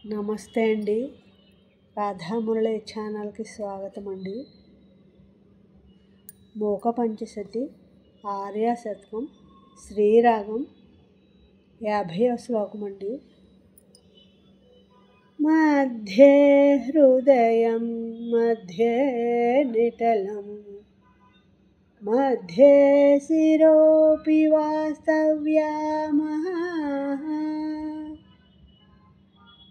నమస్తే అండి. రాధామురళి ఛానల్కి స్వాగతం అండి. మూక పంచశతి ఆర్య శతకం శ్రీరాగం 50వ శ్లోకం అండి. మధ్యే హృదయం మధ్యే నిటలం మధ్యే శిరోపి వాస్తవ్యామః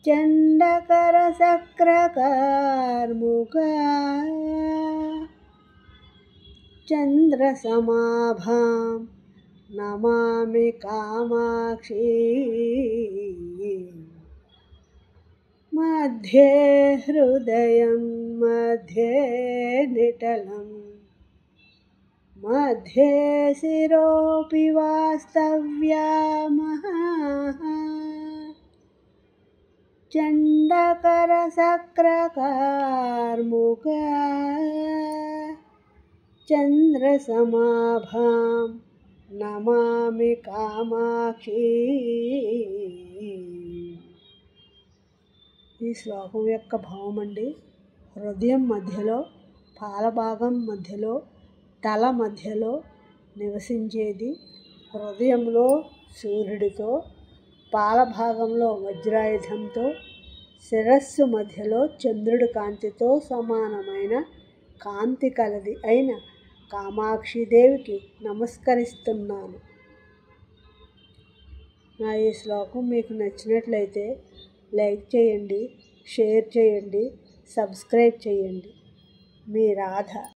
చండకరశక్రకార్ముకా చంద్రసమాభాం నమామి కామాక్షి మధ్యే హృదయం మధ్యే నిటలం మధ్యే శిరోపి వాస్తవ్యామః చండకరశక్రకార్ముకా చంద్రసమాభాం నమామి కామాక్షి. ఈ శ్లోకం యొక్క భావం అండి. హృదయం మధ్యలో, పాలభాగం మధ్యలో, తల మధ్యలో నివసించేది. హృదయంలో సూర్యుడితో, పాలభాగంలో వజ్రాయుధంతో, శిరస్సు మధ్యలో చంద్రుడి కాంతితో సమానమైన కాంతి కలది అయిన కామాక్షిదేవికి నమస్కరిస్తున్నాను. నా ఈ శ్లోకం మీకు నచ్చినట్లయితే లైక్ చేయండి, షేర్ చేయండి, సబ్స్క్రైబ్ చేయండి. మీ రాధ.